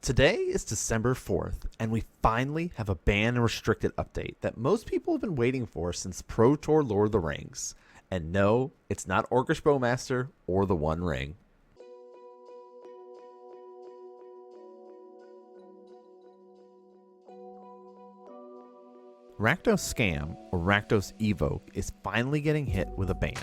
Today is December 4th, and we finally have a ban and restricted update that most people have been waiting for since Pro Tour Lord of the Rings. And no, it's not Orcish Bowmaster or the One Ring. Rakdos Scam, or Rakdos Evoke, is finally getting hit with a ban.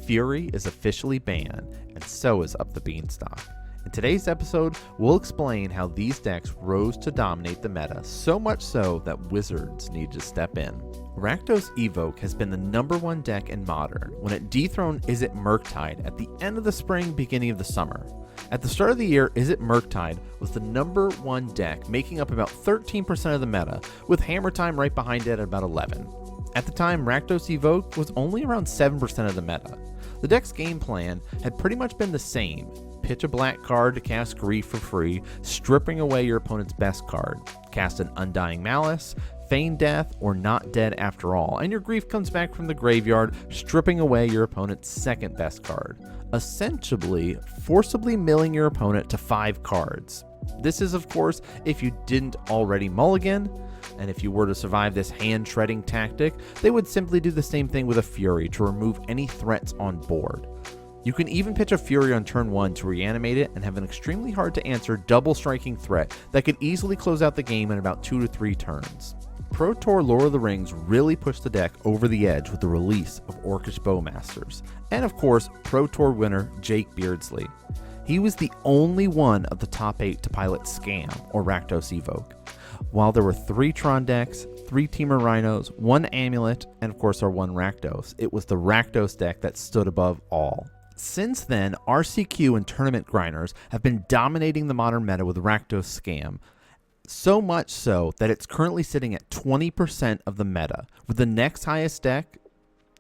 Fury is officially banned, and so is Up the Beanstalk. In today's episode, we'll explain how these decks rose to dominate the meta, so much so that Wizards need to step in. Rakdos Evoke has been the #1 deck in Modern when it dethroned Izzet Murktide at the end of the spring, beginning of the summer. At the start of the year, Izzet Murktide was the #1 deck, making up about 13% of the meta, with Hammer Time right behind it at about 11. At the time, Rakdos Evoke was only around 7% of the meta. The deck's game plan had pretty much been the same. Pitch a black card to cast Grief for free, stripping away your opponent's best card. Cast an Undying Malice, feign death, or Not Dead After All, and your Grief comes back from the graveyard, stripping away your opponent's second best card. Essentially, forcibly milling your opponent to 5 cards. This is, of course, if you didn't already mulligan, and if you were to survive this hand-shredding tactic, they would simply do the same thing with a Fury to remove any threats on board. You can even pitch a Fury on turn 1 to reanimate it and have an extremely hard to answer double striking threat that could easily close out the game in about 2 to 3 turns. Pro Tour Lord of the Rings really pushed the deck over the edge with the release of Orcish Bowmasters, and of course Pro Tour winner Jake Beardsley. He was the only one of the top 8 to pilot Scam, or Rakdos Evoke. While there were 3 Tron decks, 3 Teamer Rhinos, 1 Amulet, and of course our 1 Rakdos, it was the Rakdos deck that stood above all. Since then, RCQ and tournament grinders have been dominating the modern meta with Rakdos Scam, so much so that it's currently sitting at 20% of the meta, with the next highest deck,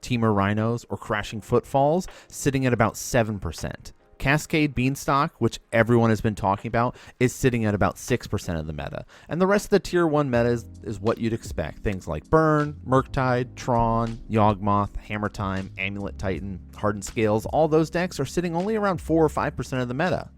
Teamer Rhinos or Crashing Footfalls, sitting at about 7%. Cascade Beanstalk, which everyone has been talking about, is sitting at about 6% of the meta. And the rest of the tier 1 meta is what you'd expect. Things like Burn, Murktide, Tron, Yawgmoth, Hammer Time, Amulet Titan, Hardened Scales, all those decks are sitting only around 4 or 5% of the meta.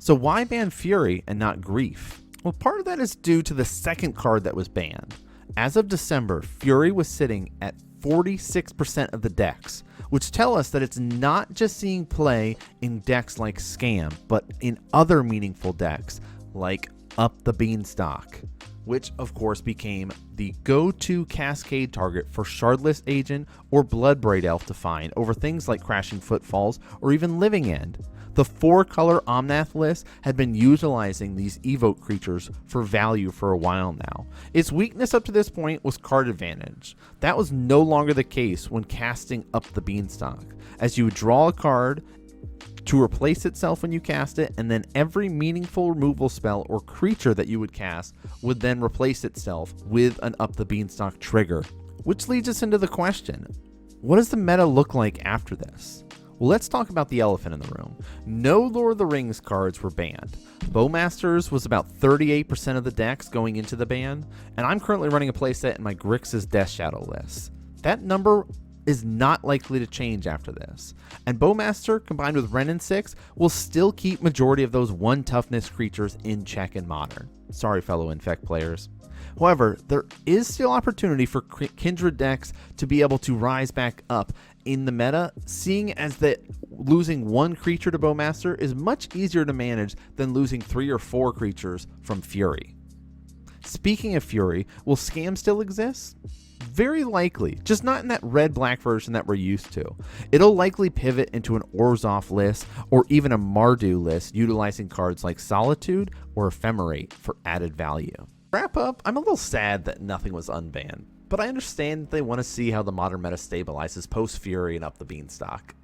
So why ban Fury and not Grief? Well, part of that is due to the second card that was banned. As of December, Fury was sitting at 46% of the decks, which tell us that it's not just seeing play in decks like Scam, but in other meaningful decks like Up the Beanstalk, which of course became the go-to cascade target for Shardless Agent or Bloodbraid Elf to find over things like Crashing Footfalls or even Living End. The 4-color Omnath list had been utilizing these Evoke creatures for value for a while now. Its weakness up to this point was card advantage. That was no longer the case when casting Up the Beanstalk, as you would draw a card to replace itself when you cast it, and then every meaningful removal spell or creature that you would cast would then replace itself with an Up the Beanstalk trigger. Which leads us into the question, what does the meta look like after this? Well, let's talk about the elephant in the room. No Lord of the Rings cards were banned. Bowmasters was about 38% of the decks going into the ban, and I'm currently running a playset in my Grixis Death Shadow list. That number is not likely to change after this, and Bowmaster combined with Wrenn and 6 will still keep majority of those 1 toughness creatures in check in Modern. Sorry, fellow Infect players. However, there is still opportunity for Kindred decks to be able to rise back up in the meta, seeing as that losing 1 creature to Bowmaster is much easier to manage than losing 3 or 4 creatures from Fury. Speaking of Fury, will Scam still exist? Very likely, just not in that red-black version that we're used to. It'll likely pivot into an Orzhov list or even a Mardu list utilizing cards like Solitude or Ephemerate for added value. Wrap up, I'm a little sad that nothing was unbanned, but I understand they want to see how the modern meta stabilizes post-Fury and Up the Beanstalk.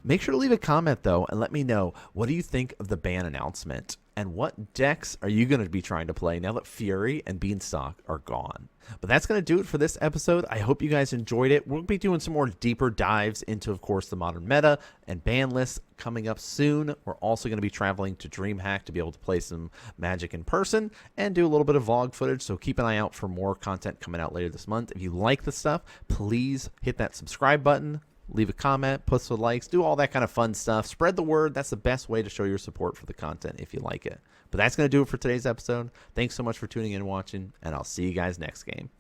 Make sure to leave a comment though and let me know, what do you think of the ban announcement? And what decks are you going to be trying to play now that Fury and Beanstalk are gone? But that's going to do it for this episode. I hope you guys enjoyed it. We'll be doing some more deeper dives into, of course, the modern meta and ban lists coming up soon. We're also going to be traveling to DreamHack to be able to play some Magic in person and do a little bit of vlog footage. So keep an eye out for more content coming out later this month. If you like the stuff, please hit that subscribe button. leave a comment, put some likes, do all that kind of fun stuff. Spread the word. That's the best way to show your support for the content if you like it. But that's going to do it for today's episode. Thanks so much for tuning in and watching, and I'll see you guys next game.